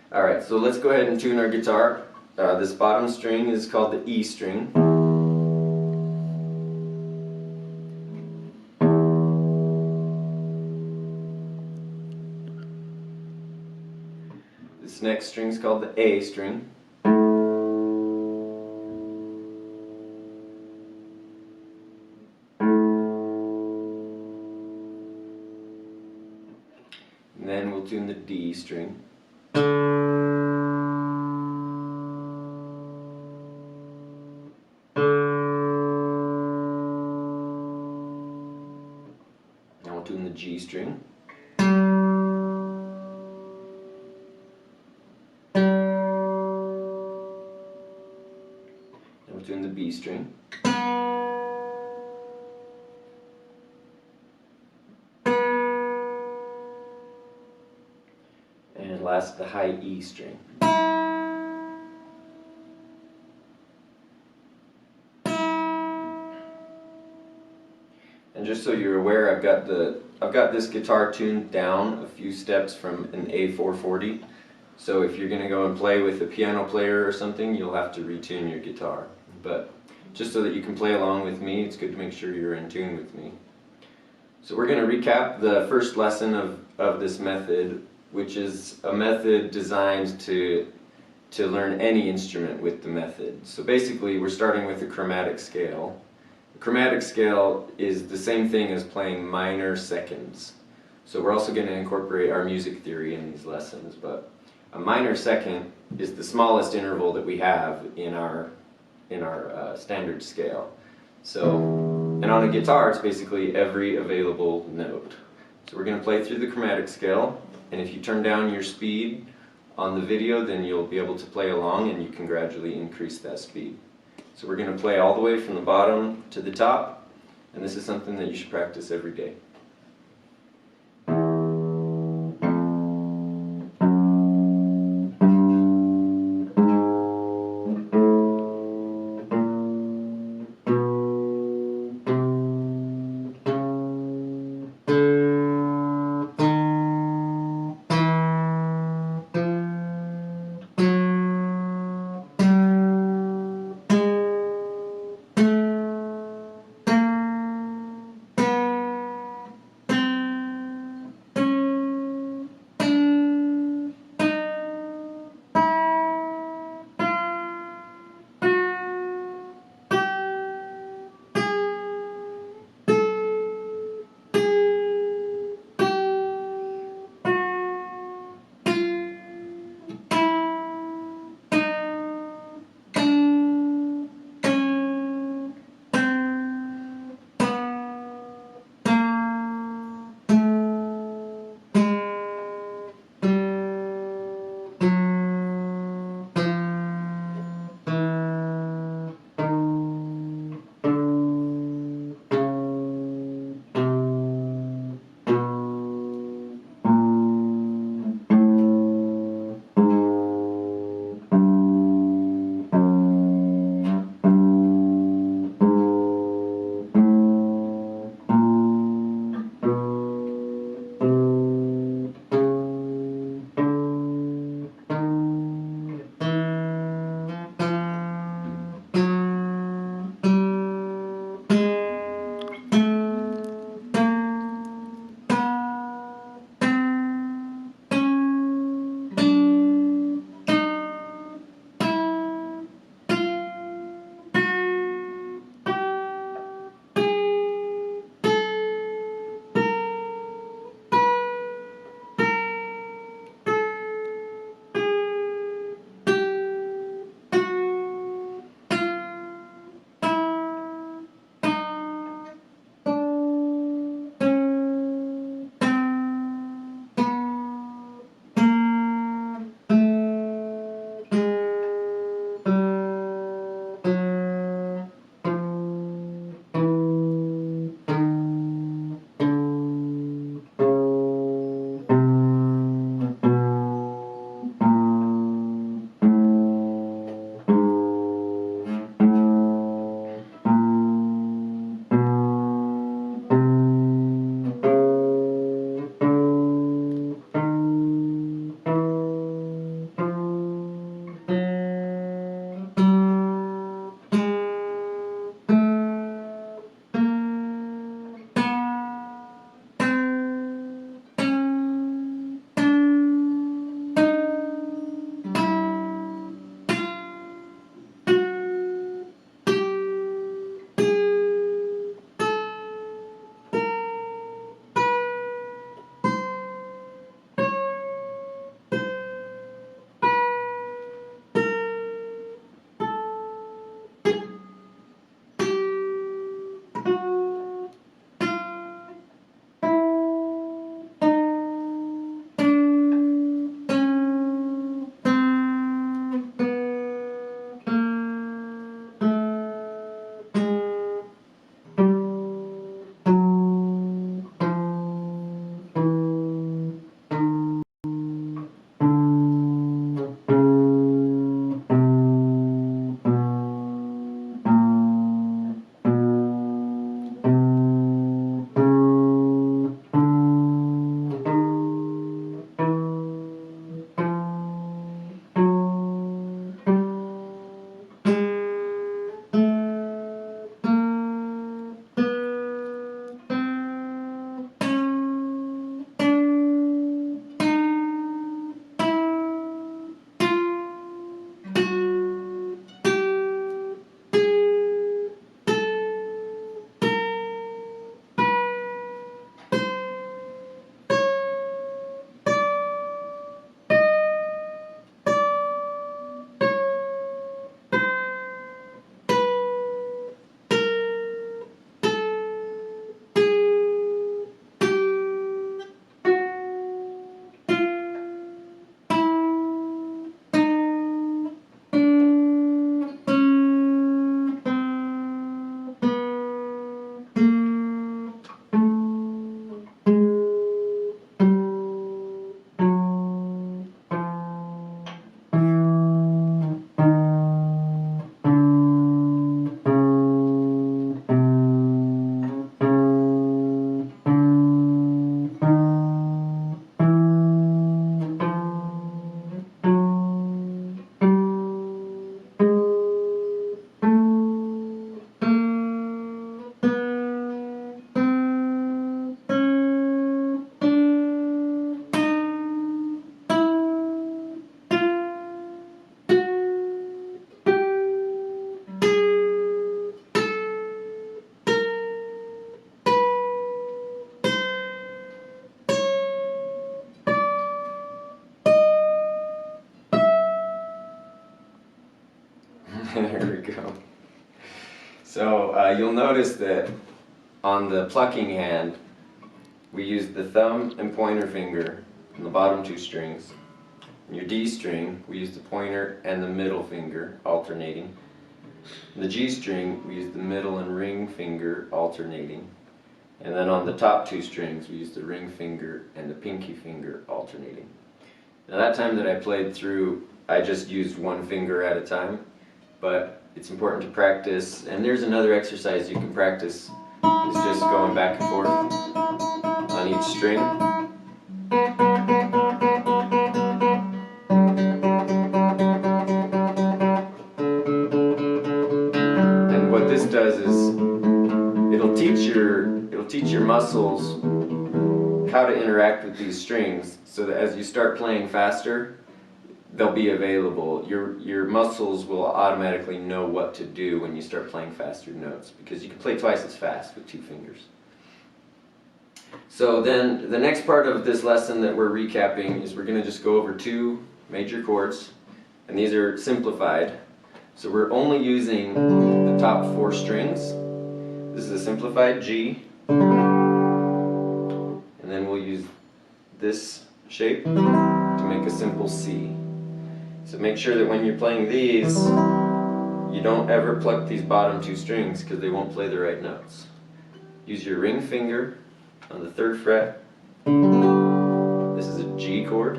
Alright, so let's go ahead and tune our guitar. This bottom string is called the E string. This next string is called the A string. And then we'll tune the D string. Now we'll tune the G string. Then we'll tune the B string. And last, the high E string. And just so you're aware, I've got this guitar tuned down a few steps from an A440. So if you're going to go and play with a piano player or something, you'll have to retune your guitar. But just so that you can play along with me, it's good to make sure you're in tune with me. So we're going to recap the first lesson of this method, which is a method designed to learn any instrument with the method. So basically we're starting with a chromatic scale. The chromatic scale is the same thing as playing minor seconds. So we're also going to incorporate our music theory in these lessons, but a minor second is the smallest interval that we have in our standard scale. So, and on a guitar it's basically every available note. So we're going to play through the chromatic scale, and if you turn down your speed on the video, then you'll be able to play along and you can gradually increase that speed. So we're going to play all the way from the bottom to the top, and this is something that you should practice every day. There we go. So you'll notice that on the plucking hand, we use the thumb and pointer finger on the bottom two strings. In your D string, we use the pointer and the middle finger alternating. In the G string, we use the middle and ring finger alternating. And then on the top two strings, we use the ring finger and the pinky finger alternating. Now that time that I played through, I just used one finger at a time, but it's important to practice. And there's another exercise you can practice. It's just going back and forth on each string. And what this does is it'll teach your muscles how to interact with these strings, so that as you start playing faster, they'll be available. Your muscles will automatically know what to do when you start playing faster notes, because you can play twice as fast with two fingers. So then the next part of this lesson that we're recapping is we're going to just go over two major chords, and these are simplified. So we're only using the top four strings. This is a simplified G, and then we'll use this shape to make a simple C. So make sure that when you're playing these, you don't ever pluck these bottom two strings, because they won't play the right notes. Use your ring finger on the 3rd fret. This is a G chord,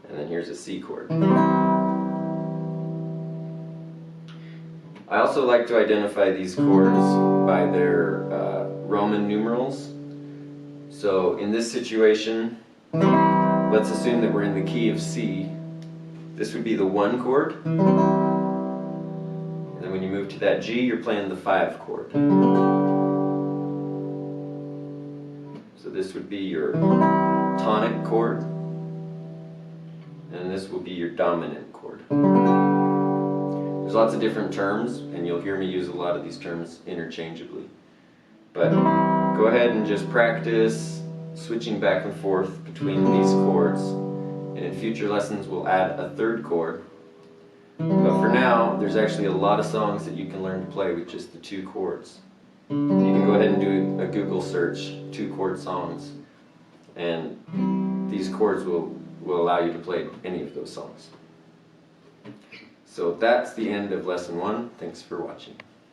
and then here's a C chord. I also like to identify these chords by their Roman numerals. So in this situation, let's assume that we're in the key of C. This would be the 1 chord. And then when you move to that G, you're playing the 5 chord. So this would be your tonic chord, and this will be your dominant chord. There's lots of different terms, and you'll hear me use a lot of these terms interchangeably. But go ahead and just practice switching back and forth between these chords, and in future lessons we'll add a 3rd chord. But for now, there's actually a lot of songs that you can learn to play with just the 2 chords. You can go ahead and do a Google search, 2-chord songs, and these chords will allow you to play any of those songs. So that's the end of lesson 1. Thanks for watching.